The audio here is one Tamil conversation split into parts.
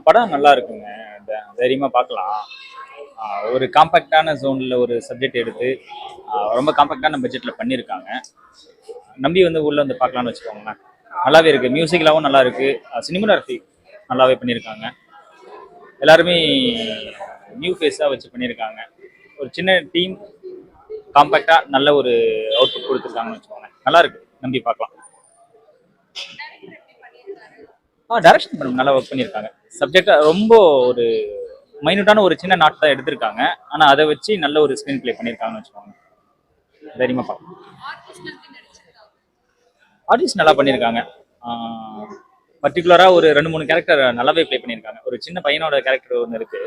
படம் நல்லா இருக்குங்க. தைரியமா பார்க்கலாம். ஒரு காம்பேக்டான ஜோன்ல ஒரு சப்ஜெக்ட் எடுத்து ரொம்ப காம்பேக்டான பட்ஜெட்ல பண்ணியிருக்காங்க. நம்பி வந்து உள்ள வந்து பார்க்கலாம்னு வச்சுக்கோங்களேன். நல்லாவே இருக்கு. மியூசிக்லாவும் நல்லா இருக்கு. சினிமோகிராஃபி நல்லாவே பண்ணியிருக்காங்க. எல்லாருமே நியூ ஃபேஸாக வச்சு பண்ணியிருக்காங்க. ஒரு சின்ன டீம் காம்பேக்டா நல்ல ஒரு அவுட்புட் கொடுத்துருக்காங்கன்னு வச்சுக்கோங்களேன். நல்லா இருக்கு. நம்பி பார்க்கலாம். டைரக்ஷன் மேடம் நல்லா ஒர்க் பண்ணியிருக்காங்க. சப்ஜெக்டா ரொம்ப ஒரு மைனூட்டான ஒரு சின்ன நாட் தான் எடுத்திருக்காங்க. ஆனா அதை வச்சு நல்ல ஒரு ஸ்கிரீன் பிளே பண்ணியிருக்காங்கன்னு வச்சுக்கோங்க. தைரியமா பார்க்கலாம். ஆர்டிஸ்ட் நல்லா பண்ணியிருக்காங்க. பர்டிகுலராக ஒரு 2-3 கேரக்டர் நல்லாவே ப்ளே பண்ணியிருக்காங்க. ஒரு சின்ன பையனோட கேரக்டர் ஒன்று இருக்கு,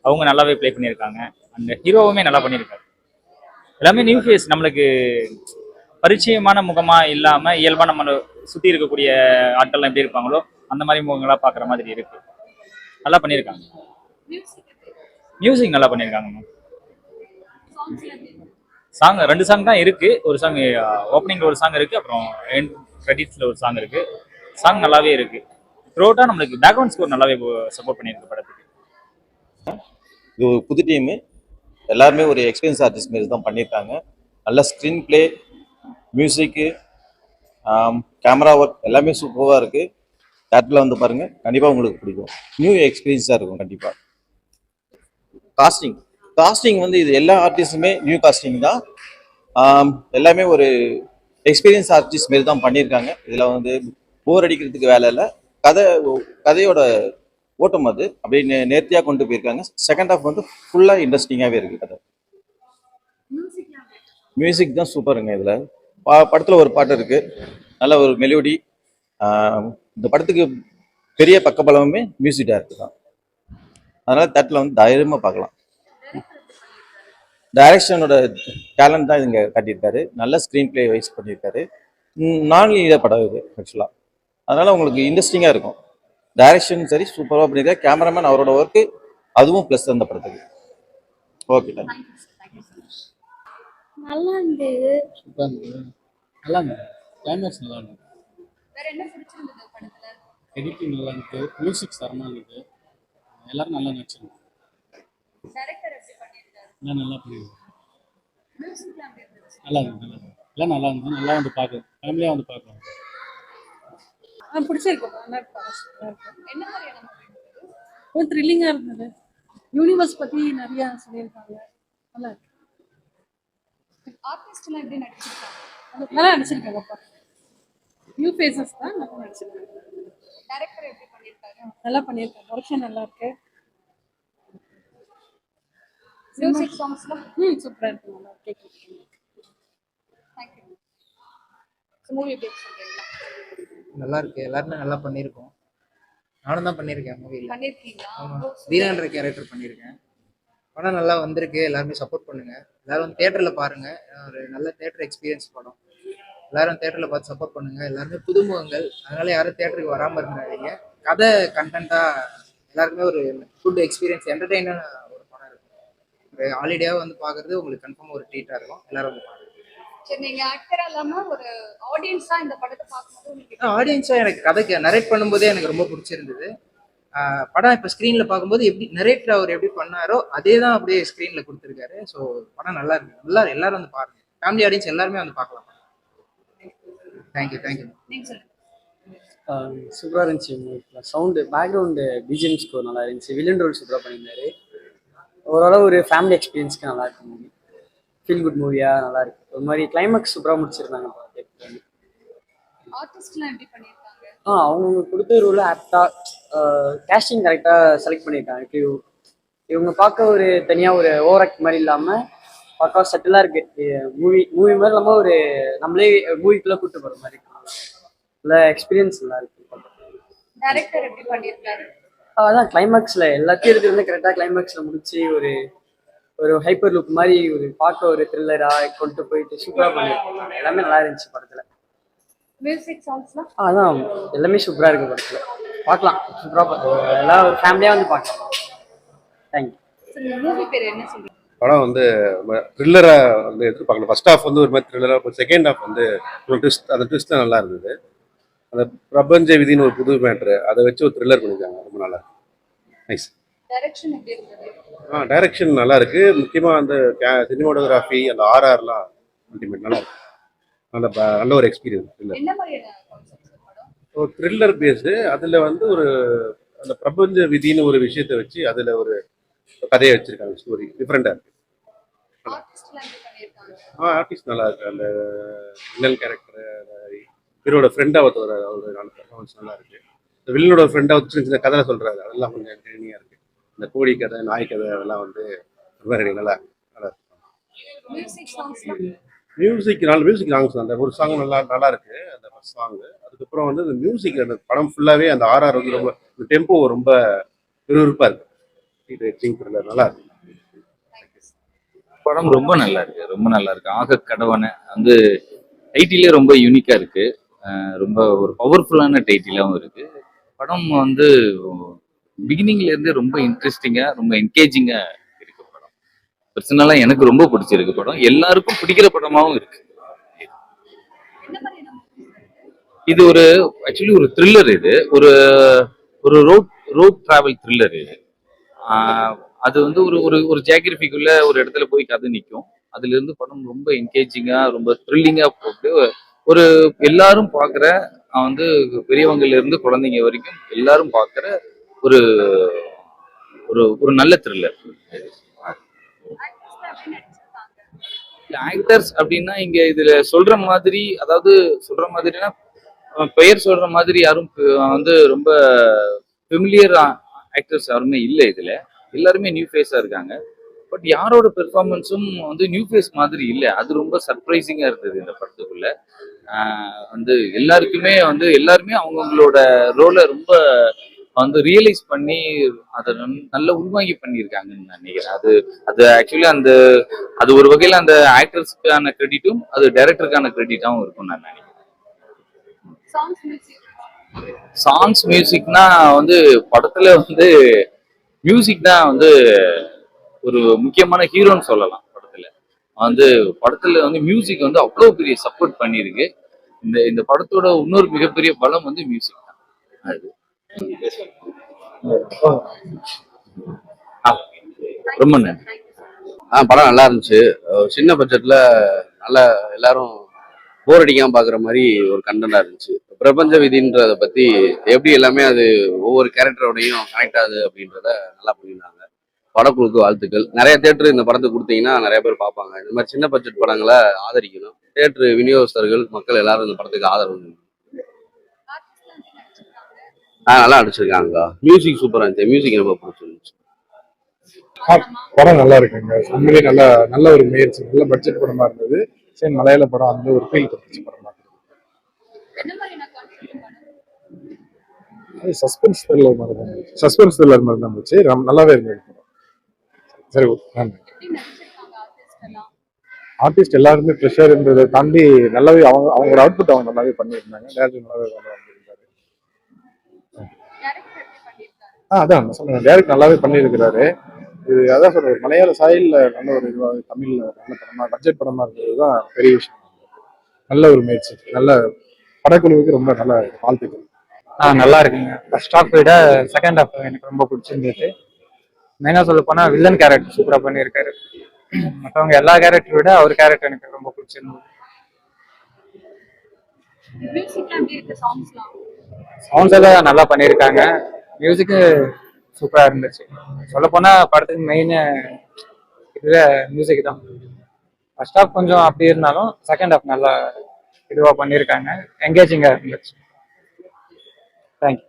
அவங்க நல்லாவே ப்ளே பண்ணியிருக்காங்க. அந்த ஹீரோவுமே நல்லா பண்ணியிருக்காரு. எல்லாமே நியூ ஃபேஸ், நம்மளுக்கு பரிச்சயமான முகமா இல்லாம இயல்பா நம்ம சுத்தி இருக்கக்கூடிய ஆட்கள்லாம் எப்படி இருப்பாங்களோ அந்த மாதிரி முகங்களா பாக்குற மாதிரி இருக்கு. நல்லா பண்ணியிருக்காங்க. மியூசிக் நல்லா பண்ணியிருக்காங்க மேம். சாங் 2 சாங் தான் இருக்கு. ஒரு சாங் ஓப்பனிங்ல ஒரு சாங் இருக்கு, அப்புறம் எண்ட் கிரெடிட்ஸ்ல ஒரு சாங் இருக்கு. சாங் நல்லாவே இருக்கு. த்ரோட்டா நம்மளுக்கு பேக்ரவுண்ட் ஸ்கோர் நல்லாவே சப்போர்ட் பண்ணியிருக்கு படத்துக்கு. இது ஒரு புது டீமு, எல்லாருமே ஒரு எக்ஸ்பீரியன்ஸ் ஆர்டிஸ்ட் மாரி தான் பண்ணியிருக்காங்க. நல்ல ஸ்க்ரீன் பிளே, மியூசிக்கு, கேமரா ஒர்க் எல்லாமே சூப்பராக இருக்குது. தேட்டரில் வந்து பாருங்கள், கண்டிப்பாக உங்களுக்கு பிடிக்கும். நியூ எக்ஸ்பீரியன்ஸாக இருக்கும் கண்டிப்பாக. காஸ்டிங் வந்து இது எல்லா ஆர்டிஸ்டுமே நியூ காஸ்டிங் தான். எல்லாமே ஒரு எக்ஸ்பீரியன்ஸ் ஆர்டிஸ்ட் மாரி தான் பண்ணியிருக்காங்க. இதில் வந்து போர் அடிக்கிறதுக்கு வேலை இல்லை. கதையோட ஓட்டம் அது அப்படியே நேர்த்தியாக கொண்டு போயிருக்காங்க. செகண்ட் ஹாஃப் வந்து ஃபுல்லாக இன்ட்ரெஸ்டிங்காகவே இருக்குது கதை. மியூசிக் தான் சூப்பருங்க. இதில் படத்தில் ஒரு பாட்டு இருக்குது, நல்ல ஒரு மெலோடி. இந்த படத்துக்கு பெரிய பக்கபலமே மியூசிக் டைரக்டர் தான். அதனால் தேட்டரில் வந்து தைரியமாக பார்க்கலாம். டைரக்ஷனோட டேலண்ட் தான் இங்கே காட்டியிருக்காரு. நல்ல ஸ்க்ரீன் பிளே வைஸ் பண்ணியிருக்காரு. நான் லீடர் படம் இது ஆக்சுவலாக, அதனால் உங்களுக்கு இன்ட்ரெஸ்டிங்காக இருக்கும். டைரக்ஷன் சரி சூப்பராக பண்ணியிருக்காரு. கேமராமேன் அவரோட ஒர்க்கு அதுவும் ப்ளஸ் அந்த படத்துக்கு. Okay, thank you. நல்லா இருந்தது. சூப்பராக இருந்தது. நல்லா இருந்தது. கிளைமேக்ஸ் நல்லா இருந்தது. வேற என்ன பிடிச்சிருந்தது படத்துல? எடிட்டிங் நல்லா இருந்தது. மியூசிக் தரமாக இருந்தது. எல்லாரும் நல்லா நடிச்சிருந்தாங்க. டைரக்டர் எப்படி பண்ணிருக்காரு? எல்லாம் நல்லா பண்ணியிருந்தாங்க. மியூசிக்லாம் எப்படி இருந்துச்சு? நல்லா இருந்தது. நல்லா இருந்தது. எல்லாம் நல்லா இருந்தது. நல்லா வந்து பார்க்கலாம், ஃபேமிலியாக வந்து பார்க்கலாம். பிடிச்சிருக்கு. நல்லா இருக்கு. என்ன மாதிரியான மூவி? ஒரு த்ரில்லிங்காக இருந்தது. யூனிவர்ஸ் பற்றி நிறையா சொல்லியிருக்காங்க. நல்லா இருக்கு. ஆர்டிஸ்ட்லாம் எப்படி நடிச்சிருக்காங்க? நல்லா நடிச்சிருக்காங்கப்பா. நியூ ஃபேஸஸ் தான் நல்லா நடிச்சிருக்காங்க. டைரக்டர் எப்படி பண்ணிருக்காரு? நல்லா பண்ணியிருக்காங்க. ப்ரொடக்ஷன் நல்லா இருக்கு. மியூசிக் சாங்ஸ்லாம் சூப்பராக இருக்கு. நல்லா கேட்குறேன். தேங்க்யூ. மூவி எப்படி சொல்றீங்களா? நல்லா இருக்கு. எல்லாருமே நல்லா பண்ணியிருக்கோம். நானும் தான் பண்ணியிருக்கேன் மூவியில். பண்ணிருக்கீங்களா? ஆமாம், தீனான்ற கேரக்டர் பண்ணியிருக்கேன். படம் நல்லா வந்திருக்கு. எல்லாருமே சப்போர்ட் பண்ணுங்க. எல்லாரும் தேட்டரில் பாருங்க. ஒரு நல்ல தேட்டர் எக்ஸ்பீரியன்ஸ் படம். எல்லாரும் தேட்டரில் பார்த்து சப்போர்ட் பண்ணுங்க. எல்லாருமே புதுமுகங்கள், அதனால யாரும் தேட்டருக்கு வராமல் இருந்துடாதீங்க. கதை கண்டென்ட்டாக எல்லாருக்குமே ஒரு ஃபுட் எக்ஸ்பீரியன்ஸ் என்டர்டெயினான ஒரு படம் இருக்கும். ஒரு ஹாலிடேவாக வந்து பார்க்குறது உங்களுக்கு கன்ஃபார்மாக ஒரு ட்ரீட்டாக இருக்கும். எல்லாரும் வந்து பாருங்க. சரி, நீங்க ஆக்டரா இல்லாம ஒரு ஆடியன்ஸா இந்த படத்தை பார்க்கும்போது உங்களுக்கு ஆடியன்ஸாக எனக்கு கதைக்கு நரேட் பண்ணும்போதே எனக்கு ரொம்ப பிடிச்சிருந்தது. படம் இப்போ ஸ்க்ரீனில் பார்க்கும்போது எப்படி நரேட்டர் அவர் எப்படி பண்ணாரோ அதே தான் அப்படியே ஸ்க்ரீனில் கொடுத்துருக்காரு. ஸோ படம் நல்லா இருக்கு. நல்லா எல்லாரும் வந்து பாருங்க. ஃபேமிலி ஆடியன்ஸ் எல்லாருமே வந்து பார்க்கலாம். தேங்க்யூ. நீங்க சொல்லுங்க. சூப்பராக இருந்துச்சு. சவுண்டு பேக்ரவுண்டு பிஜிஎம் ஸ்கோர் நல்லா இருந்துச்சு. வில்லன் ரோல் சூப்பராக பண்ணியிருந்தாரு. ஓரளவு ஒரு ஃபேமிலி எக்ஸ்பீரியன்ஸ்க்கு நல்லா இருக்கு மூவி. ஃபீல் குட் மூவியாக நல்லா இருக்கு. ஒரு மாதிரி கிளைமேக்ஸ் சூப்பராக முடிச்சிருந்தாங்க. ஆர்டிஸ்ட்லாம் எப்படி பண்ணிருக்காங்க? அவங்க கொடுத்த ரோலை ஆப்டாக கேஸ்டிங் கரெக்டாக செலக்ட் பண்ணியிருக்காங்க. இவங்க பார்க்க ஒரு தனியாக ஒரு ஓவர் ஆக்ட் மாதிரி இல்லாமல் பார்க்க செட்டிலாக இருக்கு. மூவி மாதிரி இல்லாமல் ஒரு நம்மளே மூவிக்குள்ளே கூப்பிட்டு போகிற மாதிரி இல்லை. எக்ஸ்பீரியன்ஸ் நல்லா இருக்கு. டைரக்டர் எப்படி பண்ணிருக்காரு? அதான் கிளைமேக்ஸில் எல்லாத்தையும் இருக்கிறது கரெக்டாக கிளைமேக்ஸில் முடிச்சு ஒரு ஒரு ஹைப்பர் லுக் மாதிரி ஒரு பார்க்க ஒரு த்ரில்லராக கொண்டு போயிட்டு சூப்பராக பண்ணியிருக்காங்க. எல்லாமே நல்லா இருந்துச்சு படத்தில். மியூசிக் சாங்ஸ்லாம் அதான் எல்லாமே சூப்பராக இருக்குது படத்தில். பார்க்கலாம், சூப்பராக எல்லாம் ஒரு ஃபேமிலியாக வந்து பார்க்கலாம். தேங்க்யூ. சரி, மூவி பேர் என்ன சொல்றீங்க? படம் வந்து த்ரில்லராக வந்து எதிர்பார்க்கணும். ஃபர்ஸ்ட் ஹாஃப் வந்து ஒரு மாதிரி த்ரில்லராக, செகண்ட் ஹாஃப் வந்து ஒரு ட்விஸ்ட், அந்த ட்விஸ்ட்லாம் நல்லா இருந்தது. அந்த பிரபஞ்ச விதின்னு ஒரு புது மேட்ரு, அதை வச்சு ஒரு த்ரில்லர் பண்ணியிருக்காங்க. ரொம்ப நல்லா இருக்கு. நைஸ். டைரக்ஷன் எப்படி இருந்தது? டைரக்ஷன் நல்லா இருக்கு. முக்கியமாக அந்த சினிமாட்டோகிராஃபி, அந்த ஆர்ஆர்லாம் அல்டிமேட் நல்லா இருக்கு. நல்ல ஒரு எக்ஸ்பீரியன்ஸ். த்ரில்லர், என்ன மாதிரியான கான்செப்ட்ஸ் படம்? ஒரு த்ரில்லர் பேஸ்டு. அதில் வந்து ஒரு அந்த பிரபஞ்ச விதின்னு ஒரு விஷயத்தை வச்சு அதில் ஒரு கதையை வச்சிருக்காங்க. ஸ்டோரி டிஃப்ரெண்டாக இருக்கு. ஆர்டிஸ்ட்லாம் எப்படி பண்ணியிருக்காங்க? ஆர்டிஸ்ட் நல்லா இருக்கு. அந்த வில்லன் கேரக்டர், ஹீரோட ஃப்ரெண்டாக ஒருத்தர், அவரோட நல்ல பர்ஃபார்மன்ஸ் நல்லா இருக்கு. இந்த வில்லனோட ஃப்ரெண்டாக சின்ன சின்ன கதை சொல்றாரு, அதெல்லாம் கொஞ்சம் என்டர்டெய்னிங்காக இருக்கு. இந்த கோழி கதை, நாய் கதை அதெல்லாம் வந்து ரொம்ப நல்லா நல்லா இருக்கு. மியூசிக் சாங்ஸ்லாம் மியூசிக் சாங்ஸ் அந்த ஒரு சாங் நல்லா இருக்கு. அந்த ஃபர்ஸ்ட் சாங். அதுக்கப்புறம் வந்து இந்த மியூசிக், அந்த படம் ஃபுல்லாவே அந்த ஆர்ஆர் வந்து ரொம்ப டெம்போ ரொம்ப விறுவிறுப்பா இருக்கு. நல்லா இருக்கு. படம் ரொம்ப நல்லா இருக்கு, ரொம்ப நல்லா இருக்கு. ஆக கடவனை வந்து டைட்டிலே ரொம்ப யூனிக்கா இருக்கு. ரொம்ப ஒரு பவர்ஃபுல்லான டைட்டிலாகவும் இருக்கு. படம் வந்து பிகினிங்ல இருந்தே ரொம்ப இன்ட்ரெஸ்டிங்கா, ரொம்ப என்கேஜிங்கா இருக்கு படம். பர்சனலா எனக்கு ரொம்ப பிடிச்சிருக்கு படம். எல்லாருக்கும் பிடிக்கிற படமாவும் இருக்கு. என்ன மாதிரியான இது ஒரு ஆக்சுவலி ஒரு த்ரில்லர். இது ஒரு ஒரு ரோட் டிராவல் த்ரில்லர் இது. அது வந்து ஒரு ஒரு ஒரு ஜியாகிரபிக்குள்ள ஒரு இடத்துல போய் கதை நிற்கும். அதுல இருந்து படம் ரொம்ப என்கேஜிங்கா, ரொம்ப த்ரில்லிங்கா போட்டு ஒரு எல்லாரும் பார்க்குற, வந்து பெரியவங்கல இருந்து குழந்தைங்க வரைக்கும் எல்லாரும் பார்க்குற ஒரு ஒரு ஒரு நல்ல த்ரில்லர். ஆக்டர்ஸ்லாம் எப்படி நடிச்சிருக்காங்க? ஆக்டர்ஸ் அப்படின்னா இங்க இதுல சொல்ற மாதிரி, அதாவது சொல்ற மாதிரினா பெயர் சொல்ற மாதிரி யாரும் வந்து ரொம்ப ஃபெமிலியர் ஆக்டர்ஸ் யாருமே இல்லை இதுல. எல்லாருமே நியூ ஃபேஸா இருக்காங்க. பட் யாரோட பெர்ஃபார்மன்ஸும் வந்து நியூ ஃபேஸ் மாதிரி இல்லை. அது ரொம்ப சர்ப்ரைசிங்கா இருந்தது இந்த படத்துக்குள்ள. வந்து எல்லாருமே அவங்கவுங்களோட ரோலை ரொம்ப வந்து ரியலைஸ் பண்ணி அதை நல்ல உள்வாங்கி பண்ணியிருக்காங்கன்னு நான் நினைக்கிறேன். அது அது ஆக்சுவலி அது ஒரு வகையில் அந்த ஆக்டர்ஸ்க்கான கிரெடிட்டும் அது டைரக்டருக்கான கிரெடிட்டாகவும் இருக்கும் நான் நினைக்கிறேன். சாங்ஸ் மியூசிக்னா வந்து படத்துல வந்து மியூசிக் தான் வந்து ஒரு முக்கியமான ஹீரோன்னு சொல்லலாம். படத்துல வந்து மியூசிக் வந்து அவ்வளோ பெரிய சப்போர்ட் பண்ணியிருக்கு. இந்த படத்தோட இன்னொரு மிகப்பெரிய பலம் வந்து மியூசிக் தான். அது ரொம்ப நன்றி. படம் நல்லா இருந்துச்சு. சின்ன பட்ஜெட்ல நல்லா எல்லாரும் போர் அடிக்காம பாக்குற மாதிரி ஒரு கண்டென்ட்டா இருந்துச்சு. பிரபஞ்ச விதின்றத பத்தி எப்படி எல்லாமே அது ஒவ்வொரு கேரக்டரோடையும் கனெக்ட் ஆகுது அப்படின்றத நல்லா பண்ணியிருந்தாங்க. படக்குழுக்கு வாழ்த்துக்கள். நிறைய தேட்டர் இந்த படத்தை கொடுத்தீங்கன்னா நிறைய பேர் பார்ப்பாங்க. இந்த மாதிரி சின்ன பட்ஜெட் படங்களை ஆதரிக்கணும். தேட்டர் விநியோகஸ்தர்கள், மக்கள் எல்லாரும் இந்த படத்துக்கு ஆதரவு. நல்லா நடிச்சிருக்காங்க. மியூசிக் சூப்பரா இருந்துச்சு. மியூசிக் ரொம்ப பிடிச்சிருந்துச்சு. படம் நல்லா இருக்குங்க. உண்மையிலேயே நல்ல ஒரு முயற்சி. நல்ல பட்ஜெட் படமா இருந்தது. சரி, மலையாள படம் அந்த ஒரு ஃபீல் கொடுத்துச்சு படமா. அது சஸ்பென்ஸ் த்ரில்லர் மாதிரி தான் இருந்துச்சு. நல்லாவே இருந்தது. சரி, நன்றி. ஆர்டிஸ்ட் எல்லாருமே ப்ரெஷர் இருந்ததை தாண்டி நல்லாவே அவங்களோட அவுட்புட் அவங்க நல்லாவே பண்ணியிருந்தாங்க. டேரக்டர் நல்லாவே பண்ணியிருந்தாரு. அதான் சொல்லுங்க, டேரக்டர் நல்லாவே பண்ணியிருக்கிறாரு. இது அதான் சொல்றது, மலையாள சாயல்ல நல்ல ஒரு இதுவாக தமிழ்ல நல்ல படமா, பட்ஜெட் படமா இருக்கிறது தான் பெரிய விஷயம். நல்ல ஒரு முயற்சி. நல்ல படக்குழுவுக்கு ரொம்ப நல்ல வாழ்த்துக்கள். நல்லா இருக்குங்க. ஃபர்ஸ்ட் ஹாஃப் விட செகண்ட் ஹாஃப் எனக்கு ரொம்ப பிடிச்சிருந்தது. மெயினாக சொல்ல போனா வில்லன் கேரக்டர் சூப்பராக பண்ணியிருக்காரு. மற்றவங்க எல்லா கேரக்டரை விட அவர் கேரக்டர் எனக்கு ரொம்ப பிடிச்சிருந்தது. சாங்ஸ் எல்லாம் நல்லா பண்ணியிருக்காங்க. மியூசிக்கு சூப்பரா இருந்துச்சு. சொல்ல போனா படத்துக்கு மெயின் இதுல மியூசிக் தான். ஃபர்ஸ்ட் ஹாஃப் கொஞ்சம் அப்படி இருந்தாலும் செகண்ட் ஹாஃப் நல்லா இதுவா பண்ணியிருக்காங்க. என்கேஜிங்கா இருந்துச்சு. தேங்க்யூ.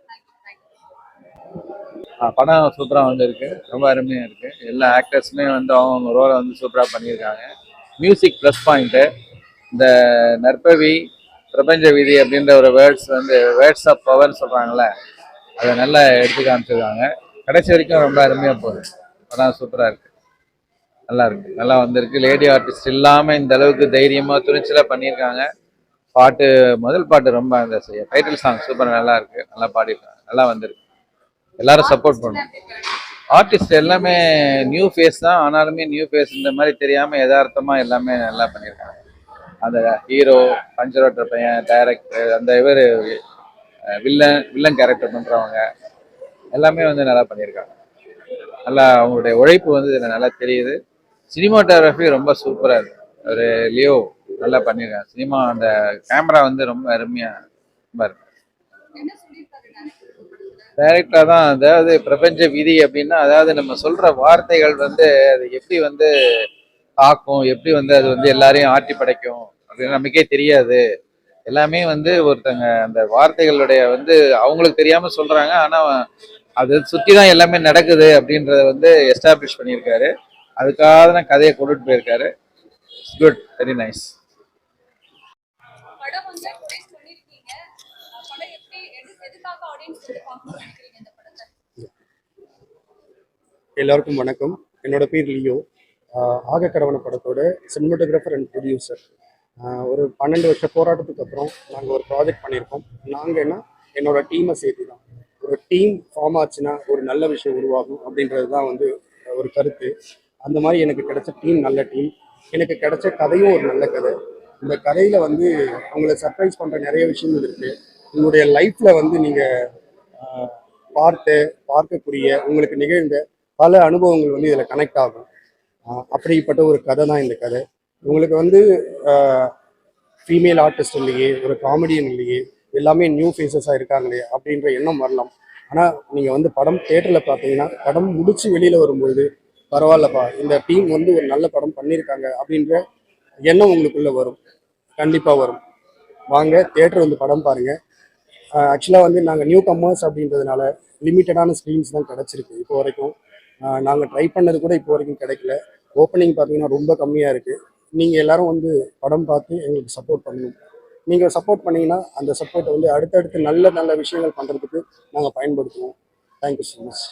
படம் சூப்பராக வந்திருக்கு. ரொம்ப அருமையாக இருக்கு. எல்லா ஆக்டர்ஸுமே வந்து அவங்க ரோலை வந்து சூப்பராக பண்ணியிருக்காங்க. Music plus point. இந்த நற்பவி, பிரபஞ்ச விதி அப்படின்ற ஒரு வேர்ட்ஸ் ஆஃப் பவர்னு சொல்கிறாங்களே, அதை நல்லா எடுத்து காமிச்சிருக்காங்க. கடைசி வரைக்கும் ரொம்ப அருமையாக போகுது. படம் சூப்பராக இருக்கு. நல்லா இருக்கு, நல்லா வந்திருக்கு. லேடி ஆர்டிஸ்ட் இல்லாமல் இந்த அளவுக்கு தைரியமாக துணிச்சலாக பண்ணியிருக்காங்க. பாட்டு, முதல் பாட்டு ரொம்ப அந்த டைட்டில் சாங் சூப்பராக நல்லா இருக்கு. நல்லா பாடிருக்காங்க. நல்லா வந்திருக்கு. எல்லாரும் சப்போர்ட் பண்ணும். ஆர்டிஸ்ட் எல்லாமே நியூ ஃபேஸ் தான். ஆனாலுமே நியூ ஃபேஸ் இந்த மாதிரி தெரியாமல் யதார்த்தமாக எல்லாமே நல்லா பண்ணியிருக்காங்க. அந்த ஹீரோ, பஞ்சரோட்டர் பையன், டைரக்டர், அந்த வில்லன் கேரக்டர் பண்ணுறவங்க எல்லாமே வந்து நல்லா பண்ணியிருக்காங்க. நல்லா அவங்களுடைய உழைப்பு வந்து இதில் நல்லா தெரியுது. சினிமாட்டோகிராஃபி ரொம்ப சூப்பராக இருக்கு. ஒரு லியோ நல்லா பண்ணியிருக்காங்க. சினிமா அந்த கேமரா வந்து ரொம்ப அருமையாக ரொம்ப இருக்கு. என்ன சொல்லியிருக்காரு director? டைரக்டா தான், அதாவது பிரபஞ்ச விதி அப்படின்னா, அதாவது நம்ம சொல்ற வார்த்தைகள் வந்து அது எப்படி வந்து தாக்கும், எப்படி வந்து அது வந்து எல்லாரையும் ஆட்டி படைக்கும் அப்படின்னு நமக்கே தெரியாது. எல்லாமே வந்து ஒருத்தங்க அந்த வார்த்தைகளுடைய வந்து அவங்களுக்கு தெரியாம சொல்றாங்க, ஆனா அதை சுத்தி தான் எல்லாமே நடக்குது அப்படின்றத வந்து எஸ்டாப்ளிஷ் பண்ணியிருக்காரு. அதுக்காக தான் கதையை கொண்டுட்டு போயிருக்காரு. Good, very nice. படம் வந்து praise பண்ணிருக்கீங்க. படம் எப்படி எதுக்காக ஆடியன்ஸ் வந்து பார்க்கணும்னு நினைக்கிறீங்க இந்த படத்தை? எல்லாருக்கும் வணக்கம். என்னோட பேர் லியோ. ஆகக்கடவன படத்தோட சினிமாட்டோகிராஃபர் அண்ட் ப்ரொடியூசர். ஒரு 12 வருஷ போராட்டத்துக்கு அப்புறம் நாங்கள் ஒரு ப்ராஜெக்ட் பண்ணியிருக்கோம். நாங்கள் என்னோட டீமை சேர்த்து தான். ஒரு டீம் ஃபார்ம் ஆச்சுன்னா ஒரு நல்ல விஷயம் உருவாகும் அப்படின்றது தான் வந்து ஒரு கருத்து. அந்த மாதிரி எனக்கு கிடைச்ச டீம் நல்ல டீம். எனக்கு கிடைச்ச கதையும் ஒரு நல்ல கதை. இந்த கதையில் வந்து அவங்கள சர்ப்ரைஸ் பண்ணுற நிறைய விஷயங்கள் இருக்குது. உங்களுடைய லைஃப்பில் வந்து நீங்கள் பார்க்கக்கூடிய உங்களுக்கு நிகழ்ந்த பல அனுபவங்கள் வந்து இதில் கனெக்ட் ஆகும். அப்படிப்பட்ட ஒரு கதை தான் இந்த கதை. உங்களுக்கு வந்து ஃபீமேல் ஆர்டிஸ்ட் இல்லையே, ஒரு காமெடியன் இல்லையே, எல்லாமே நியூ ஃபேஸஸாக இருக்காங்களே அப்படின்ற எண்ணம் வரலாம். ஆனால் நீங்கள் வந்து படம் தேட்டரில் பார்த்தீங்கன்னா படம் முடிச்சு வெளியில் வரும்போது பரவாயில்லப்பா, இந்த டீம் வந்து ஒரு நல்ல படம் பண்ணியிருக்காங்க அப்படின்ற எண்ணம் உங்களுக்குள்ளே வரும். கண்டிப்பாக வரும். வாங்க தேட்டர் வந்து படம் பாருங்கள். ஆக்சுவலாக வந்து நாங்கள் நியூ கம்மர்ஸ் அப்படின்றதுனால லிமிட்டடான ஸ்க்ரீன்ஸ் தான் கிடச்சிருக்கு இப்போ வரைக்கும். நாங்கள் ட்ரை பண்ணது கூட இப்போ வரைக்கும் கிடைக்கல. ஓப்பனிங் பார்த்தீங்கன்னா ரொம்ப கம்மியாக இருக்குது. நீங்கள் எல்லாரும் வந்து படம் பார்த்து எங்களுக்கு சப்போர்ட் பண்ணணும். நீங்கள் சப்போர்ட் பண்ணிங்கன்னா அந்த சப்போர்ட்டை வந்து அடுத்தடுத்து நல்ல நல்ல விஷயங்கள் பண்ணுறதுக்கு நாங்கள் பயன்படுத்துவோம். Thank you so much.